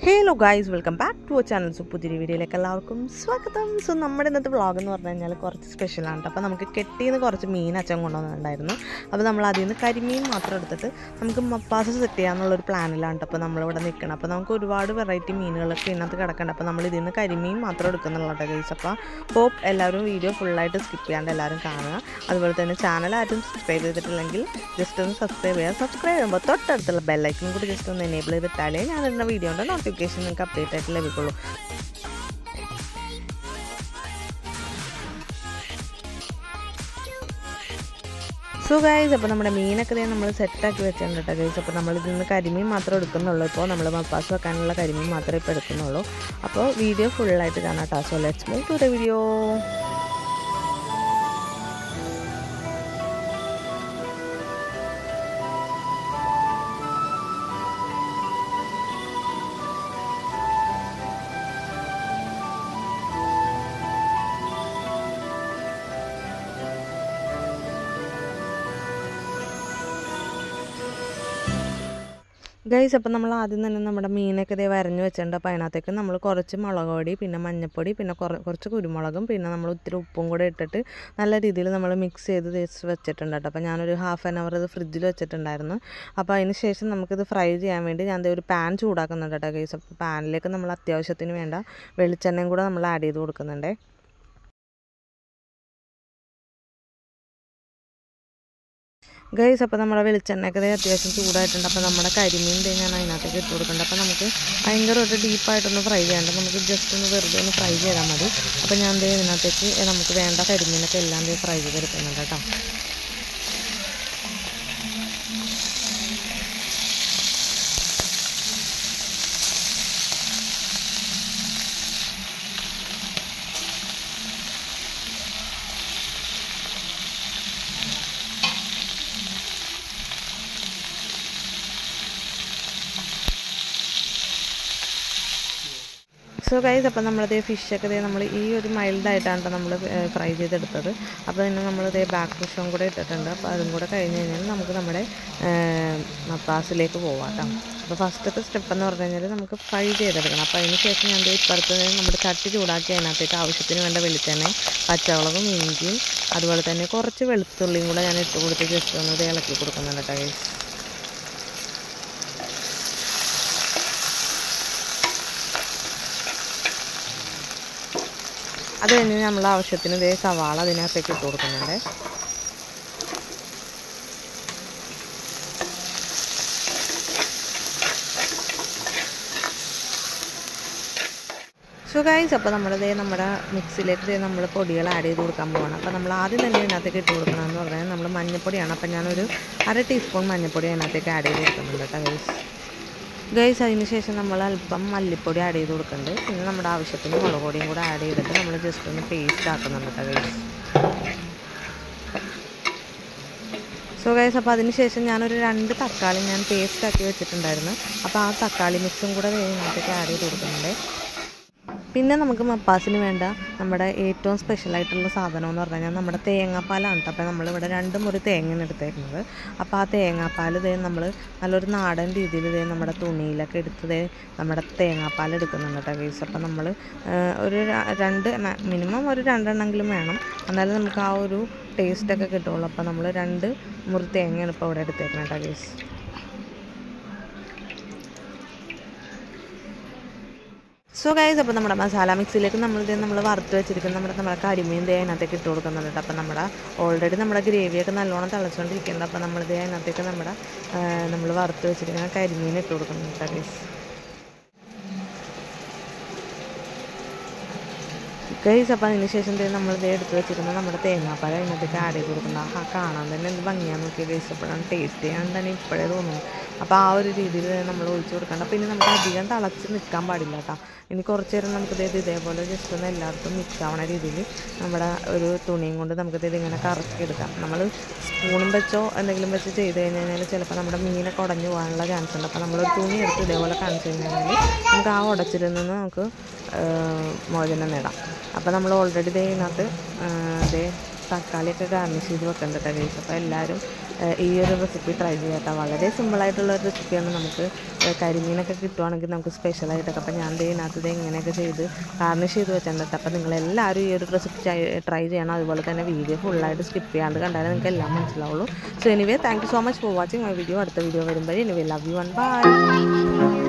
Hello guys, welcome back to our channel. പുതിയൊരു വീഡിയോയിലേക്ക് എല്ലാവർക്കും സ്വാഗതം. നമ്മുടെ ഇന്നത്തെ വ്ളോഗ് എന്ന് പറഞ്ഞു കഴിഞ്ഞാൽ കുറച്ച് സ്പെഷ്യലാണ്. അപ്പോൾ നമുക്ക് കെട്ടിന്ന് കുറച്ച് മീൻ അച്ഛൻ കൊണ്ടുവന്നിട്ടുണ്ടായിരുന്നു. അപ്പോൾ നമ്മൾ അതിൽ നിന്ന് കരിമീൻ മാത്രം എടുത്തിട്ട് നമുക്ക് മപ്പാസ് സെറ്റ് ചെയ്യാന്നുള്ളൊരു പ്ലാനിലാണ്. അപ്പോൾ നമ്മളിവിടെ നിൽക്കണം. അപ്പോൾ നമുക്ക് ഒരുപാട് വെറൈറ്റി മീനുകളൊക്കെ ഇതിനകത്ത് കിടക്കുന്നുണ്ട്. അപ്പോൾ നമ്മൾ ഇതിൽ നിന്ന് കരിമീൻ മാത്രം എടുക്കുന്നുള്ളൂ ഗൈസ്. അപ്പോൾ ഹോപ്പ് എല്ലാവരും വീഡിയോ ഫുള്ളായിട്ട് സ്കിപ്പ് ചെയ്യാണ്ട് എല്ലാവരും കാണുക. അതുപോലെ തന്നെ ചാനൽ ആരും സബ്സ്ക്രൈബ് ചെയ്തിട്ടില്ലെങ്കിൽ ജസ്റ്റ് ഒന്ന് സബ്സ്ക്രൈബ് ചെയ്യുക. സബ്സ്ക്രൈബ് ചെയ്യുമ്പോൾ തൊട്ടടുത്തുള്ള ബെല്ലൈക്കൺ കൂടി ജസ്റ്റ് ഒന്ന് എനേബിൾ ചെയ്തിട്ടാലേ ഞാൻ ഇടുന്ന വീഡിയോയുടെ നോട്ടിഫിക്കേഷൻ നിങ്ങൾക്ക് അപ്ഡേറ്റ് ആയിട്ട് ലഭിക്കുള്ളൂ. സോ ഗൈസ്, അപ്പോൾ നമ്മുടെ മീനൊക്കെ നമ്മൾ സെറ്റാക്കി വെച്ചിട്ടുണ്ട് കേട്ടോ ഗൈസ്. അപ്പോൾ നമ്മളിതിൽ നിന്ന് കരിമീൻ മാത്രമേ എടുക്കുന്നുള്ളൂ. ഇപ്പോൾ നമ്മൾ മപ്പാസ് വെക്കാനുള്ള കരിമീൻ മാത്രമേ ഇപ്പോൾ എടുക്കുന്നുള്ളൂ. അപ്പോൾ വീഡിയോ ഫുള്ളായിട്ട് കാണാം കേട്ടോ. So let's move to the video. Guys, അപ്പോൾ നമ്മൾ ആദ്യം തന്നെ നമ്മുടെ മീനൊക്കെ ഇതേ വരഞ്ഞ് വെച്ചിട്ടുണ്ട്. അപ്പോൾ അതിനകത്തേക്ക് നമ്മൾ കുറച്ച് മുളക് പൊടി, പിന്നെ മഞ്ഞൾപ്പൊടി, പിന്നെ കുറച്ച് കുരുമുളകും, പിന്നെ നമ്മൾ ഒത്തിരി ഉപ്പും കൂടെ ഇട്ടിട്ട് നല്ല രീതിയിൽ നമ്മൾ മിക്സ് ചെയ്ത് വെച്ചിട്ടുണ്ട് കേട്ടോ. അപ്പോൾ ഞാനൊരു ഹാഫ് ആൻ അവർ ഇത് ഫ്രിഡ്ജിൽ വെച്ചിട്ടുണ്ടായിരുന്നു. അപ്പോൾ അതിന് ശേഷം നമുക്കിത് ഫ്രൈ ചെയ്യാൻ വേണ്ടി ഞാൻ ഒരു പാൻ ചൂടാക്കുന്നുണ്ട് കേട്ടോ ഗൈസ്. അപ്പോൾ പാനിലേക്ക് നമ്മൾ അത്യാവശ്യത്തിന് വേണ്ട വെളിച്ചെണ്ണയും കൂടെ നമ്മൾ ആഡ് ചെയ്ത് കൊടുക്കുന്നുണ്ട്. ഗൈസ്, അപ്പോൾ നമ്മുടെ വെളിച്ചെണ്ണയൊക്കെ അത്യാവശ്യം ചൂടായിട്ടുണ്ട്. അപ്പോൾ നമ്മുടെ കരിമീൻ ഞാൻ അതിനകത്തേക്ക് ഇട്ട് കൊടുക്കുന്നുണ്ട്. അപ്പോൾ നമുക്ക് ഭയങ്കരമായിട്ട് ഡീപ്പായിട്ടൊന്ന് ഫ്രൈ ചെയ്യേണ്ട, നമുക്ക് ജസ്റ്റ് ഒന്ന് വെറുതെ ഒന്ന് ഫ്രൈ ചെയ്താൽ മതി. അപ്പോൾ ഞാൻ ഇതിനകത്തേക്ക് നമുക്ക് വേണ്ട കരിമീനൊക്കെ എല്ലാം ഫ്രൈ ചെയ്തെടുക്കുന്നുണ്ട് കേട്ടോ. സോ ഗൈസ്, അപ്പോൾ നമ്മളതേ ഫിഷൊക്കെ നമ്മൾ ഈ ഒരു മൈൽഡായിട്ടാണ് നമ്മൾ ഫ്രൈ ചെയ്തെടുത്തത്. അപ്പോൾ പിന്നെ നമ്മളിതേ ബാക്ക് ഫിഷും കൂടെ ഇട്ടിട്ടുണ്ട്. അപ്പോൾ അതും കൂടെ കഴിഞ്ഞ് കഴിഞ്ഞാൽ നമുക്ക് നമ്മുടെ മപ്പാസിലേക്ക് പോവാം കേട്ടോ. അപ്പോൾ ഫസ്റ്റത്തെ സ്റ്റെപ്പ് എന്ന് പറഞ്ഞു കഴിഞ്ഞാൽ നമുക്ക് ഫ്രൈ ചെയ്തെടുക്കണം. അപ്പോൾ അതിന് ശേഷം ഞാൻ ഇപ്പുറത്ത് നമ്മുടെ ചട്ടി ചൂടാക്കി അതിനകത്തേക്ക് ആവശ്യത്തിന് വേണ്ട വെളിച്ചെണ്ണ, പച്ചമുളകും, ഇഞ്ചിയും, അതുപോലെ തന്നെ കുറച്ച് വെളുത്തുള്ളിയും കൂടെ ഞാൻ ഇട്ട് കൊടുത്ത് ജസ്റ്റ് ഒന്ന് ഇളക്കി കൊടുക്കുന്നുണ്ട് കേട്ടോ ഗൈസ്. അത് കഴിഞ്ഞ് നമ്മൾ ആവശ്യത്തിന് ഇതേ സവാള അതിനകത്തേക്ക് ഇട്ട് കൊടുക്കുന്നുണ്ട്. സോ ഗൈസ്, അപ്പോൾ നമ്മളിതേ നമ്മുടെ മിക്സിയിലേക്ക് നമ്മൾ പൊടികൾ ആഡ് ചെയ്ത് കൊടുക്കാൻ പോകണം. അപ്പോൾ നമ്മൾ ആദ്യം തന്നെ ഇതിനകത്തേക്ക് ഇട്ട് കൊടുക്കണമെന്ന് പറഞ്ഞാൽ നമ്മൾ മഞ്ഞൾപ്പൊടിയാണ്. അപ്പോൾ ഞാനൊരു 1/2 ടീസ്പൂൺ മഞ്ഞൾപ്പൊടി അതിനകത്തേക്ക് ആഡ് ചെയ്ത് കൊടുക്കുന്നുണ്ട് കേട്ടോ ഗൈസ്. അതിന് ശേഷം നമ്മൾ അല്പം മല്ലിപ്പൊടി ആഡ് ചെയ്ത് കൊടുക്കുന്നുണ്ട്. പിന്നെ നമ്മുടെ ആവശ്യത്തിന് മുളക് പൊടിയും കൂടെ ആഡ് ചെയ്തിട്ട് നമ്മൾ ജസ്റ്റ് ഒന്ന് പേസ്റ്റ് ആക്കുന്നുണ്ട് കേട്ടോ ഗൈസ്. സോ ഗൈസ്, അപ്പോൾ അതിന് ശേഷം ഞാനൊരു 2 തക്കാളി ഞാൻ പേസ്റ്റ് ആക്കി വെച്ചിട്ടുണ്ടായിരുന്നു. അപ്പോൾ ആ തക്കാളി മിക്സും കൂടെ ഇതിനകത്തേക്ക് ആഡ് ചെയ്ത് കൊടുക്കുന്നുണ്ട്. പിന്നെ നമുക്ക് മപ്പാസിന് വേണ്ട നമ്മുടെ ഏറ്റവും സ്പെഷ്യലായിട്ടുള്ള സാധനം എന്ന് പറഞ്ഞു കഴിഞ്ഞാൽ നമ്മുടെ തേങ്ങാപ്പാലാണ്. അപ്പോൾ നമ്മളിവിടെ 2 മുറി തേങ്ങയാണ് എടുത്തേക്കുന്നത്. അപ്പോൾ ആ തേങ്ങാപ്പാൽ നമ്മൾ നല്ലൊരു നാടൻ രീതിയിൽ നമ്മുടെ തുണിയിലൊക്കെ എടുത്ത് നമ്മുടെ തേങ്ങാപ്പാൽ എടുക്കുന്നുണ്ട് കേട്ടോ ഗൈസ്. അപ്പോൾ നമ്മൾ ഒരു മിനിമം ഒരു 2 എണ്ണമെങ്കിലും വേണം, എന്നാലും നമുക്ക് ആ ഒരു ടേസ്റ്റൊക്കെ കിട്ടുള്ളൂ. അപ്പോൾ നമ്മൾ 2 മുറി തേങ്ങയാണ് ഇപ്പോൾ ഇവിടെ എടുത്തേക്കുന്നത് കേട്ടോ ഗൈസ്. സോ ഗൈസ്, അപ്പോൾ നമ്മുടെ മസാല മിക്സിയിലേക്ക് നമ്മൾ വറുത്ത് വെച്ചിരിക്കുന്ന നമ്മുടെ കരിമീൻ അതിനകത്തേക്ക് ഇട്ട് കൊടുക്കുന്നുണ്ട്. അപ്പോൾ നമ്മുടെ ഓൾറെഡി നമ്മുടെ ഗ്രേവിയൊക്കെ നല്ലോണം തിളച്ചുകൊണ്ടിരിക്കുന്നുണ്ട്. അപ്പോൾ നമ്മളിത് അതിനകത്തേക്ക് നമ്മൾ വറുത്ത് വെച്ചിരിക്കുന്ന കരിമീൻ ഇട്ട് കൊടുക്കുന്നുണ്ട് ഗൈസ്. ഗൈസ്, അപ്പോൾ അതിന് ശേഷം നമ്മളിത് എടുത്ത് വെച്ചിരുന്ന നമ്മുടെ തേങ്ങാപ്പാൽ അതിനകത്തേക്ക് ആഡ് ചെയ്ത് കൊടുക്കുന്നത്. കാണാൻ തന്നെ എന്ത് ഭംഗിയാന്ന് നോക്കിയ ഗൈസ്. അപ്പോഴാണ് ടേസ്റ്റ് ചെയ്യാൻ തന്നെ ഇപ്പോഴേ തോന്നുന്നു. അപ്പോൾ ആ ഒരു രീതിയിൽ നമ്മൾ ഒഴിച്ച് കൊടുക്കണം. അപ്പോൾ ഇനി നമുക്ക് അധികം തിളച്ച് നിൽക്കാൻ പാടില്ല കേട്ടോ. ഇനി കുറച്ച് നേരം നമുക്കിത് ഇതേപോലെ ജസ്റ്റ് ഒന്ന് എല്ലായിടത്തും മിക്സ് ആവണ രീതിയിൽ നമ്മുടെ ഒരു തുണിയും കൊണ്ട് നമുക്കിത് ഇങ്ങനെ കറക്കിയെടുക്കാം. നമ്മൾ സ്പൂണും വെച്ചോ എന്തെങ്കിലും വെച്ച് ചെയ്ത് കഴിഞ്ഞാൽ ചിലപ്പോൾ നമ്മുടെ മീനൊക്കെ ഉടഞ്ഞു പോകാനുള്ള ചാൻസ് ഉണ്ട്. അപ്പോൾ നമ്മളൊരു തുണി എടുത്ത് ഇതേപോലെ കാണിച്ചു കഴിഞ്ഞാൽ നമുക്ക് ആ ഉടച്ചിൽ നിന്ന് നമുക്ക് മോചനം നേടാം. അപ്പോൾ നമ്മൾ ഓൾറെഡി ഇതിനകത്ത് തക്കാളിയൊക്കെ ഗാർണിഷ് ചെയ്ത് വെക്കേണ്ട കേട്ടോ ഗൈസ്. അപ്പോൾ എല്ലാവരും ഈ ഒരു റെസിപ്പി ട്രൈ ചെയ്യാം കേട്ടോ. വളരെ സിമ്പിളായിട്ടുള്ള ഒരു റെസിപ്പിയാണ്. നമുക്ക് കരിമീനൊക്കെ കിട്ടുവാണെങ്കിൽ നമുക്ക് സ്പെഷ്യലായിട്ടൊക്കെ. അപ്പോൾ ഞാൻ ഇതിനകത്ത് ഇങ്ങനെയൊക്കെ ചെയ്ത് ഗാർണിഷ് ചെയ്ത് വെച്ചിട്ടുണ്ട്. അപ്പോൾ നിങ്ങളെല്ലാവരും ഈ ഒരു റെസിപ്പി ട്രൈ ചെയ്യണം. അതുപോലെ തന്നെ വീഡിയോ ഫുള്ളായിട്ട് സ്കിപ്പ് ചെയ്യാണ്ട് കണ്ടാലേ നിങ്ങൾക്ക് എല്ലാം മനസ്സിലാവുള്ളൂ. So anyway thank you so much for watching my video. അടുത്ത വീഡിയോ വരുമ്പോൾ anyway love you and by.